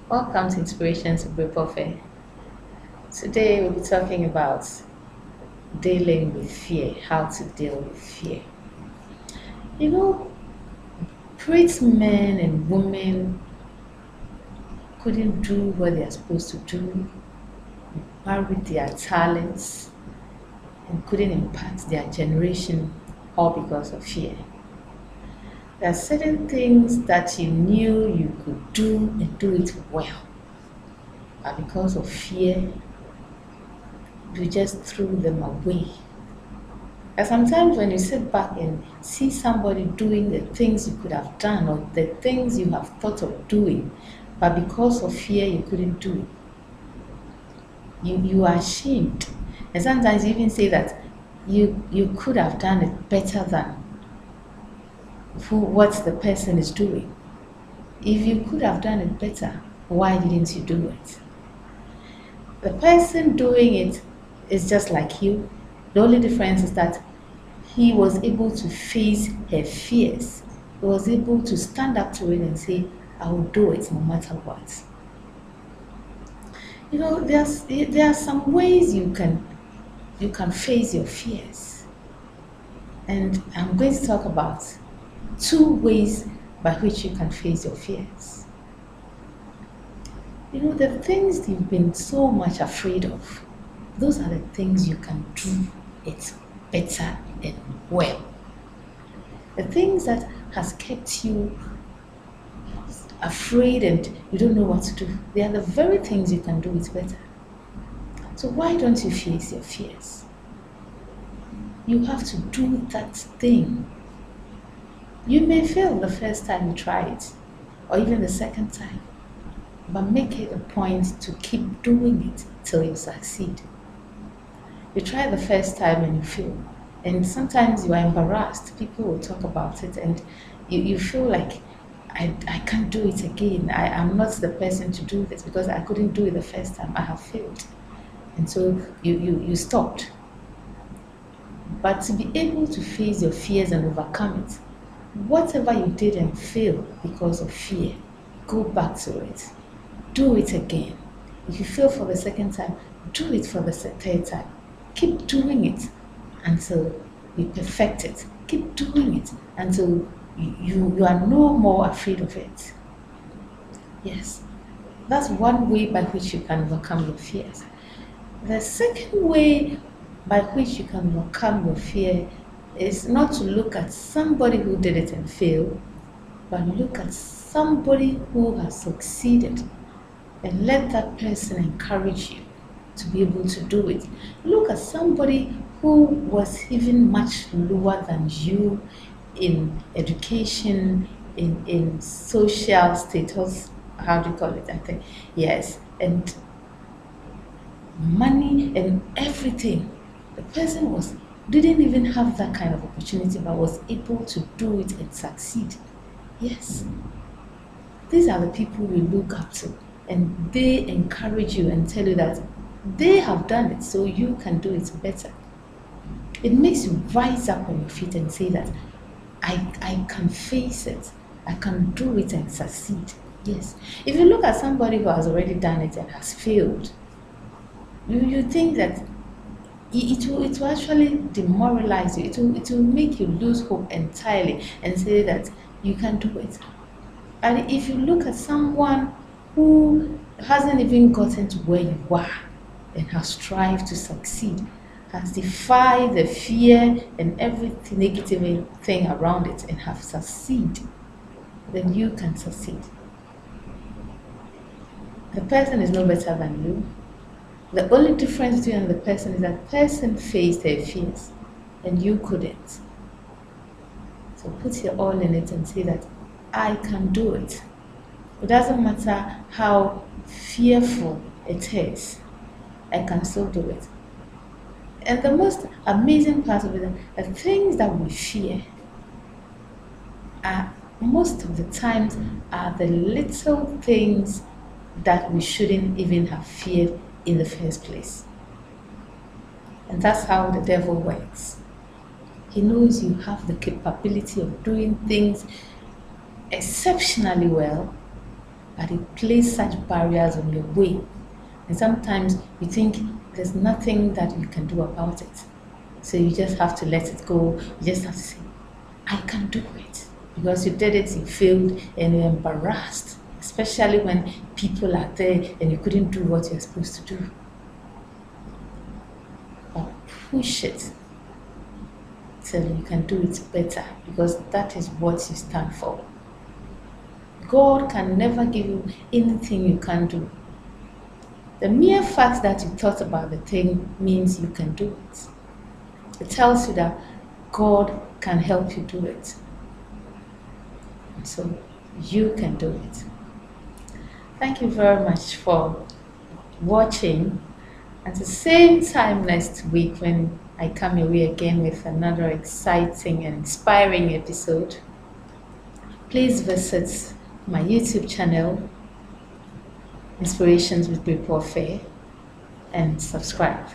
Welcome to Inspirations with Buffet. Today we'll be talking about dealing with fear, how to deal with fear. You know, great men and women couldn't do what they are supposed to do, married their talents, and couldn't impact their generation all because of fear. There are certain things that you knew you could do and do it well, but because of fear, you just threw them away. And sometimes when you sit back and see somebody doing the things you could have done or the things you have thought of doing, but because of fear you couldn't do it, you are ashamed. And sometimes you even say that you could have done it better than what the person is doing. If you could have done it better, why didn't you do it? The person doing it is just like you. The only difference is that he was able to face her fears. He was able to stand up to it and say, I will do it no matter what. You know, there are some ways you can face your fears. And I'm going to talk about two ways by which you can face your fears. You know, the things you've been so much afraid of, those are the things you can do it better and well. The things that has kept you afraid and you don't know what to do, they are the very things you can do it better. So why don't you face your fears? You have to do that thing. You may fail the first time you try it, or even the second time, but make it a point to keep doing it till you succeed. You try the first time and you fail, and sometimes you are embarrassed. People will talk about it, and you feel like I can't do it again. I am not the person to do this because I couldn't do it the first time. I have failed. And so you stopped. But to be able to face your fears and overcome it, whatever you did and failed because of fear, go back to it. Do it again. If you fail for the second time, do it for the third time. Keep doing it until you perfect it. Keep doing it until you are no more afraid of it. Yes, that's one way by which you can overcome your fears. The second way by which you can overcome your fear is not to look at somebody who did it and failed, but look at somebody who has succeeded and let that person encourage you to be able to do it. Look at somebody who was even much lower than you in education, in social status, how do you call it? I think, yes, and money and everything. The person was didn't even have that kind of opportunity but was able to do it and succeed. Yes. These are the people we look up to, and they encourage you and tell you that they have done it, so you can do it better. It makes you rise up on your feet and say that I can face it, I can do it and succeed. Yes. If you look at somebody who has already done it and has failed, you think that it will actually demoralize you. It will make you lose hope entirely and say that you can't do it. And if you look at someone who hasn't even gotten to where you are and has strived to succeed, has defied the fear and every negative thing around it and have succeed, then you can succeed. The person is no better than you. The only difference between you and the person is that person faced their fears and you couldn't. So put your all in it and say that I can do it. It doesn't matter how fearful it is, I can still do it. And the most amazing part of it, the things that we fear are most of the times are the little things that we shouldn't even have feared in the first place. And that's how the devil works. He knows you have the capability of doing things exceptionally well, but it places such barriers on your way. And sometimes you think there's nothing that you can do about it. So you just have to let it go. You just have to say, I can do it. Because you did it, you failed, and you're embarrassed. Especially when people are there and you couldn't do what you're supposed to do. But push it till you can do it better, because that is what you stand for. God can never give you anything you can't do. The mere fact that you thought about the thing means you can do it. It tells you that God can help you do it. So you can do it. Thank you very much for watching. At the same time next week, when I come your way again with another exciting and inspiring episode, please visit my YouTube channel, Inspirations with Bripo Fair, and subscribe.